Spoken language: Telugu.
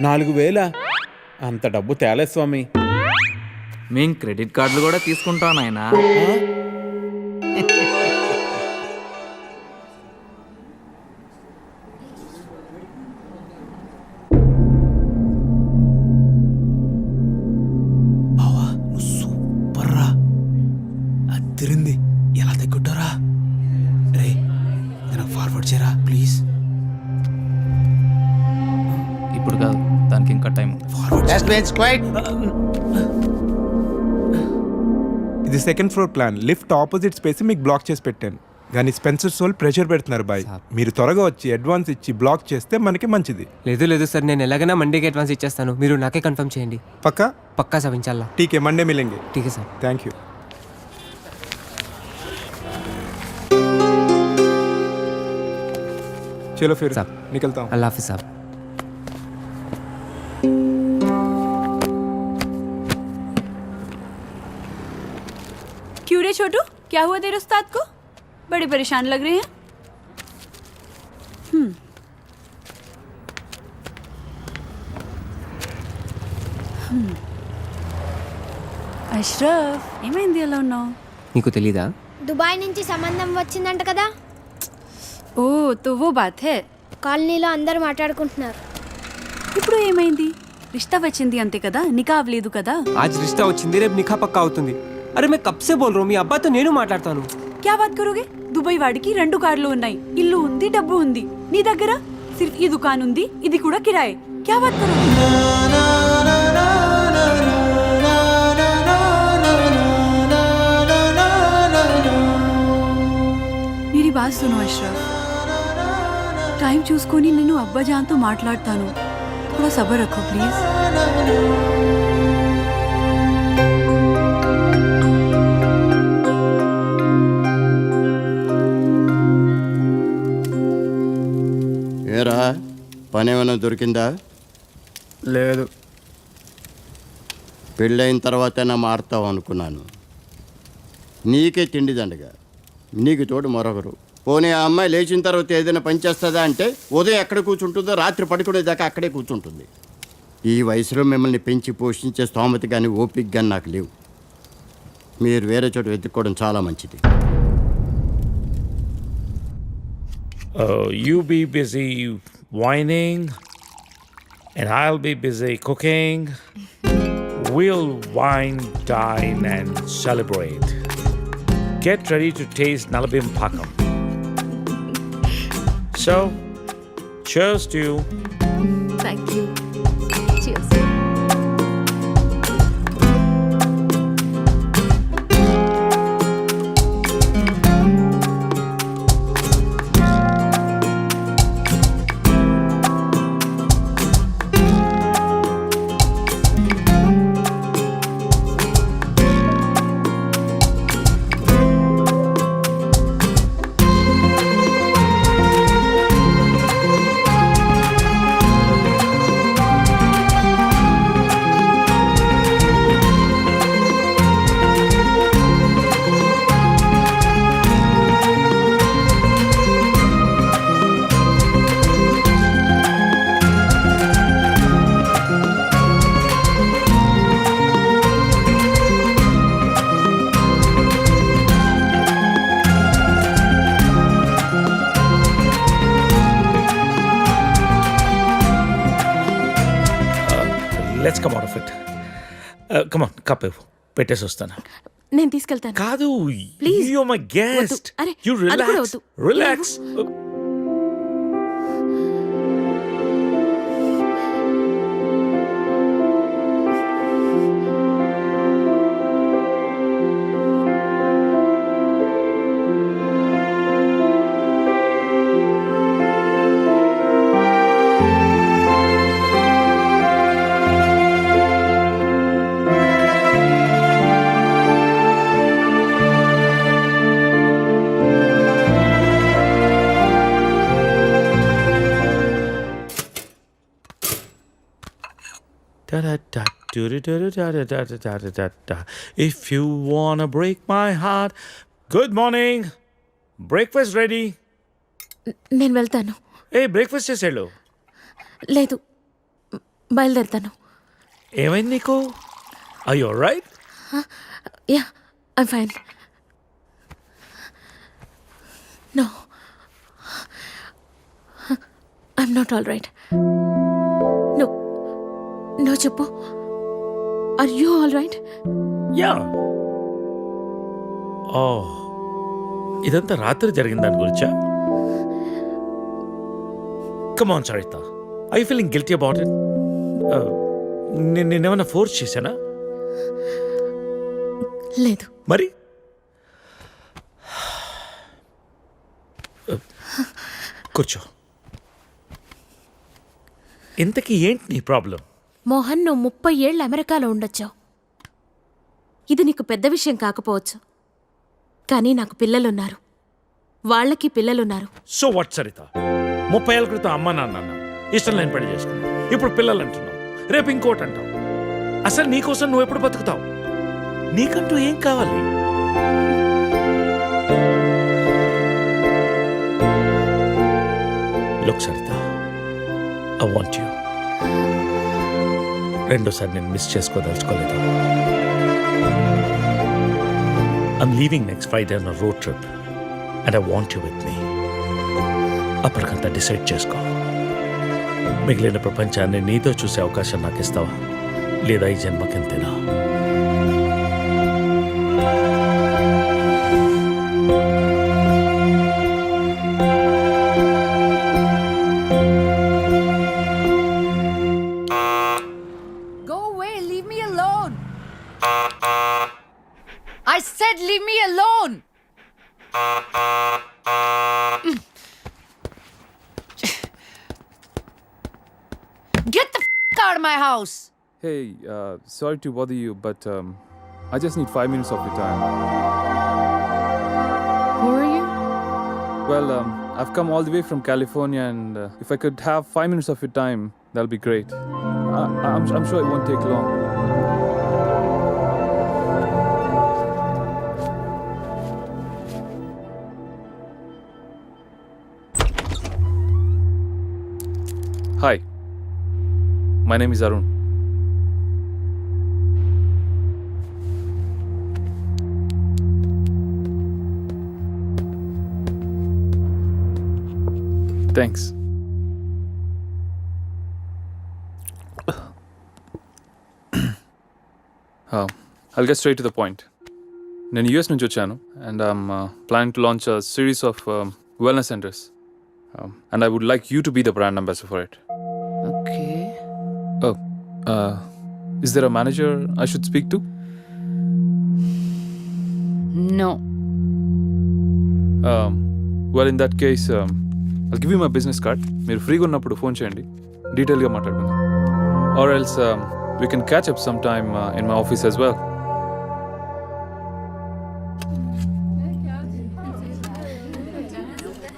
4,000 అంత డబ్బు తేలేదు స్వామి. మేం క్రెడిట్ కార్డులు కూడా తీసుకుంటాం నాయనా. బావా నువ్వు సూపర్ రా, అదిరింది. ఎలా తగ్గుంటారా రే? నాకు ఫార్వర్డ్ చేయరా ప్లీజ్. ఇప్పుడు కాదు, దానికి ఇంకా టైం. ఇది second floor plan. Lift opposite space మీకు బ్లాక్ చేసి పెట్టాను, కానీ స్పెన్సర్ సోల్ ప్రెషర్ పెడుతున్నారు బాయ్. మీరు త్వరగా వచ్చి అడ్వాన్స్ ఇచ్చి బ్లాక్ చేస్తే మనకి మంచిది. లేదు సార్, నేను ఎలాగైనా మండేకి అడ్వాన్స్ ఇచ్చేస్తాను. మీరు నాకే కన్ఫర్మ్ చేయండి. పక్కా సార్, ఇన్షాల్లా. ఠీకే, మండే మిలేంగే. ఠీకే సార్. Thank you. चलो फिर साहब निकलता हूँ. अल्लाह हाफिज़ साहब. क्यों रे छोटू, क्या हुआ तेरे उस्ताद को? बड़े परेशान लग रहे हैं. అష్రఫ్, ఏమైంది అలా ఉన్నావు? నీకు తెలీదా? దుబాయ్ నుంచి సంబంధం వచ్చిందంట కదా. ఓ తో वो बात है. కాలనీలో అందరూ మాట్లాడుకుంటున్నారు. ఇప్పుడు ఏమైంది? రిష్తా వచ్చింది అంతే కదా, నికా అవ్వలేదు కదా. आज रिश्ता వచ్చింది, రేపు నిఖా పక్కా అవుతుంది. అరే मैं कब से बोल रहा हूँ, మీ అబ్బాతో నేను మాట్లాడతాను. क्या बात करोगे? దుబాయ్ వాడికి 2 కార్లు ఉన్నాయి, ఇల్లు ఉంది, డబ్బు ఉంది. నీ దగ్గర సిర్ఫ్ ఈ దుకాన్ ఉంది, ఇది కూడా కిరాయే. क्या बात करोगे? मेरी बात सुनो अशरफ, టైం చూసుకొని నేను అబ్బాజాన్తో మాట్లాడతాను. थोड़ा सब्र रखो प्लीज. ఏరా, పని ఏమైనా దొరికిందా? లేదు. పెళ్ళైన తర్వాతైనా మారుతావు అనుకున్నాను. నీకే తిండి దండగా, నీకు తోడు మరొకరు. పోనీ ఆ అమ్మాయి లేచిన తర్వాత ఏదైనా పని చేస్తుందా అంటే ఉదయం ఎక్కడ కూర్చుంటుందో రాత్రి పడుకునేదాకా అక్కడే కూర్చుంటుంది. ఈ వయసులో మిమ్మల్ని పెంచి పోషించే స్తోమత కానీ ఓపిక కానీ నాకు లేవు. మీరు వేరే చోట వెతుక్కోవడం చాలా మంచిది. You be busy whining and I'll be busy cooking. We'll wine, dine and celebrate. Get ready to taste Nalabim Pakam. So, cheers to you. Thank you. Cheers. Let's come out of it. Come on, cup పెట్టేసి వస్తాను. నేను తీసుకెళ్తాను. కాదు, ప్లీజ్. you're my guest. అరే, You అది కూడా relax. వద్దు. Relax. If you wanna break my heart. Good morning. Breakfast ready. నేను వెళ్తాను. Hey, breakfast చేసేళ్ళు. లేదు, బయలుదేరుతాను. ఏమైంది నీకు? I you right? Yeah, I'm fine. No, I'm not all right. No no చెప్పు. Are you all right? Yeah. Oh, ఇదంతా రాత్రి జరిగిన దాని గురించా? Come on Saritha, I feeling guilty about it? నేనేమైనా ఫోర్స్ చేశానా? లేదు. మరి కూర్చో. ఇంతకీ ఏంటి నీ ప్రాబ్లం? మోహన్, నువ్వు 30 ఏళ్ళు అమెరికాలో ఉండొచ్చావు. ఇది నీకు పెద్ద విషయం కాకపోవచ్చు, కానీ నాకు పిల్లలున్నారు, వాళ్ళకి పిల్లలున్నారు. So what Saritha? 30 ఏళ్ళ క్రితం అమ్మ నాన్న అన్నావు, ఇష్టం లేని పెళ్లి చేసుకున్నావు, ఇప్పుడు పిల్లలు అంటున్నావు, రేపు ఇంకోటి అంటావు. అసలు నీకోసం నువ్వు ఎప్పుడు బతుకుతావు? నీకంటూ ఏం కావాలి? Look Saritha, I want you. రెండోసారి నేను miss చేసుకోదలుచుకోలేదు. I'm leaving next Friday on a road trip and I want you with me. అప్పటికంతా డిసైడ్ చేసుకో. మిగిలిన ప్రపంచాన్ని నీతో చూసే అవకాశం నాకు ఇస్తావా, లేదా ఈ జన్మకింతేనా? Go away, leave me alone. I said leave me alone. Get the out of my house. Hey, sorry to bother you, but I just need 5 minutes of your time. Who are you? Well, I've come all the way from California, and if I could have 5 minutes of your time, that'll be great. I'm sure it won't take long. Hi, my name is Arun. Thanks. I'll get straight to the point. నేను యూఎస్ నుంచి వచ్చాను, and I'm planning to launch a series of wellness centers. And I would like you to be the brand ambassador for it. Okay. Oh, is there a manager I should speak to? No. Well, in that case, I'll give you my business card. మీరు ఫ్రీగా ఉన్నప్పుడు ఫోన్ చేయండి, డీటెయిల్గా మాట్లాడుకుందాం. Or else we can catch up sometime in my office as well.